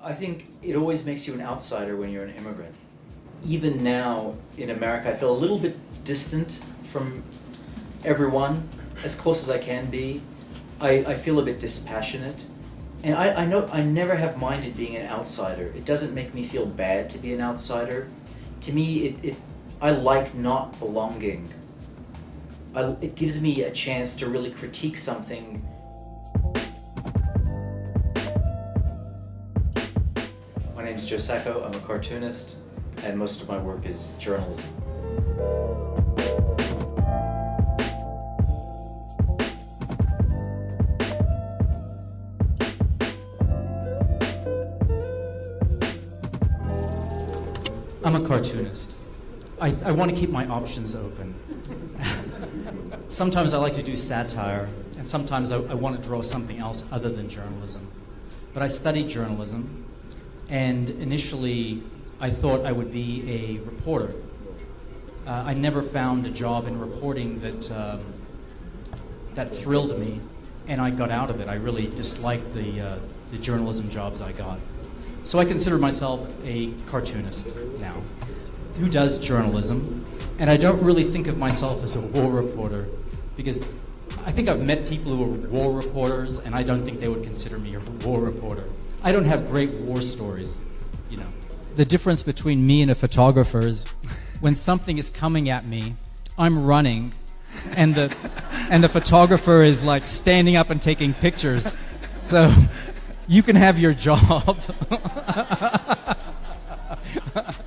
I think it always makes you an outsider when you're an immigrant. Even now in America, I feel a little bit distant from everyone, as close as I can be. I feel a bit dispassionate. And I know I never have minded being an outsider. It doesn't make me feel bad to be an outsider. To me, I like not belonging. It gives me a chance to really critique something. My name is Joe Sacco. I'm a cartoonist, and most of my work is journalism. I'm a cartoonist. I want to keep my options open. Sometimes I like to do satire, and sometimes I want to draw something else other than journalism. But I studied journalism, and initially I thought I would be a reporter. I never found a job in reporting that thrilled me, and I got out of it. I really disliked the journalism jobs I got. So I consider myself a cartoonist now, who does journalism, and I don't really think of myself as a war reporter, because I think I've met people who are war reporters, and I don't think they would consider me a war reporter. I don't have great war stories, you know. The difference between me and a photographer is when something is coming at me, I'm running, and the photographer is like standing up and taking pictures. So you can have your job.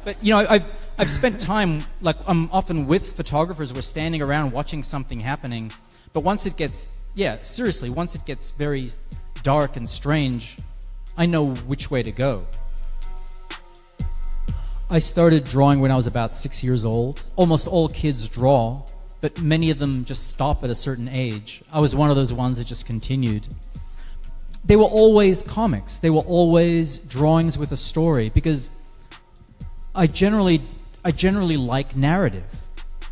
But you know, I've spent time, like I'm often with photographers, we're standing around watching something happening, but once it gets, seriously, once it gets very dark and strange, I know which way to go. I started drawing when I was about 6 years old. Almost all kids draw, but many of them just stop at a certain age. I was one of those ones that just continued. They were always comics. They were always drawings with a story, because I generally like narrative.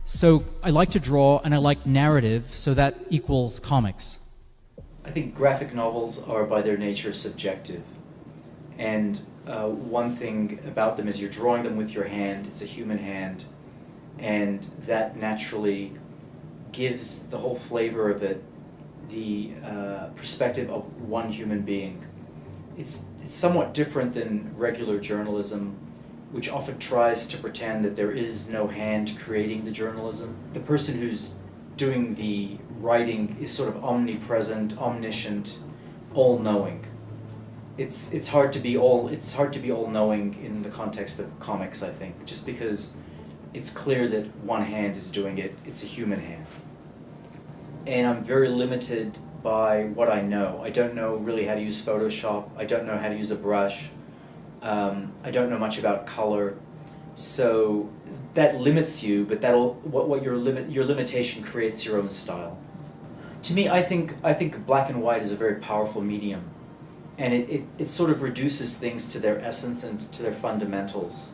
So I like to draw and I like narrative, so that equals comics. I think graphic novels are by their nature subjective. And one thing about them is you're drawing them with your hand, it's a human hand, and that naturally gives the whole flavor of it the perspective of one human being. It's somewhat different than regular journalism, which often tries to pretend that there is no hand creating the journalism. The person who's doing the writing is sort of omnipresent, omniscient, all-knowing. It's hard to be all-knowing in the context of comics, I think, just because it's clear that one hand is doing it. It's a human hand. And I'm very limited by what I know. I don't know really how to use Photoshop. I don't know how to use a brush. I don't know much about color. So that limits you, but your limitation creates your own style. To me, I think black and white is a very powerful medium, and it sort of reduces things to their essence and to their fundamentals.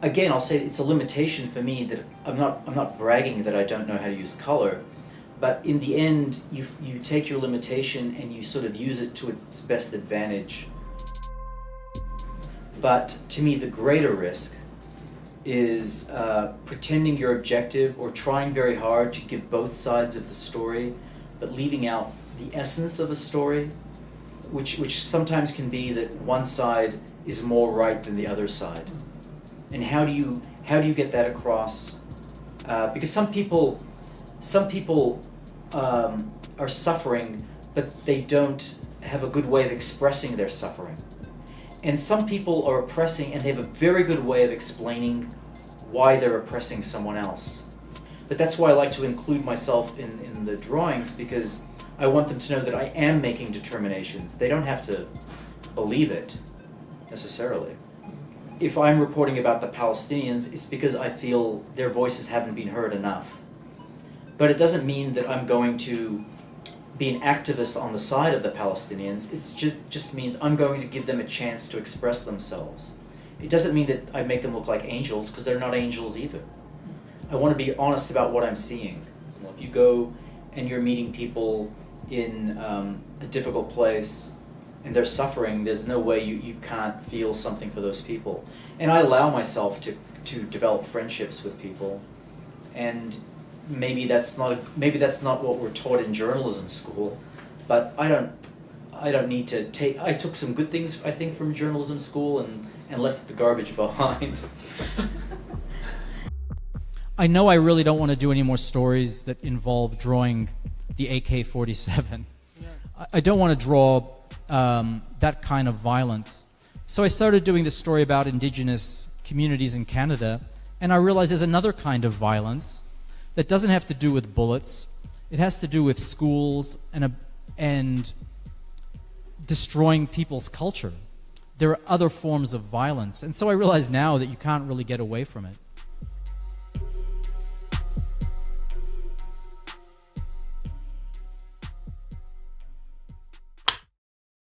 Again, I'll say it's a limitation for me that I'm not bragging that I don't know how to use color. But in the end, you take your limitation and you sort of use it to its best advantage. But to me, the greater risk is pretending you're objective or trying very hard to give both sides of the story, but leaving out the essence of a story, which sometimes can be that one side is more right than the other side. And how do you get that across? Because some people are suffering, but they don't have a good way of expressing their suffering. And some people are oppressing, and they have a very good way of explaining why they're oppressing someone else. But that's why I like to include myself in the drawings, because I want them to know that I am making determinations. They don't have to believe it, necessarily. If I'm reporting about the Palestinians, it's because I feel their voices haven't been heard enough. But it doesn't mean that I'm going to be an activist on the side of the Palestinians. It just means I'm going to give them a chance to express themselves. It doesn't mean that I make them look like angels, because they're not angels either. I want to be honest about what I'm seeing. If you go and you're meeting people in a difficult place, and they're suffering, there's no way you can't feel something for those people. And I allow myself to develop friendships with people, and maybe that's not what we're taught in journalism school, but I don't need to take. I took some good things, I think, from journalism school and left the garbage behind. I know I really don't want to do any more stories that involve drawing the AK-47. I don't want to draw that kind of violence. So I started doing this story about Indigenous communities in Canada, and I realized there's another kind of violence that doesn't have to do with bullets. It has to do with schools and destroying people's culture. There are other forms of violence, and so I realize now that you can't really get away from it.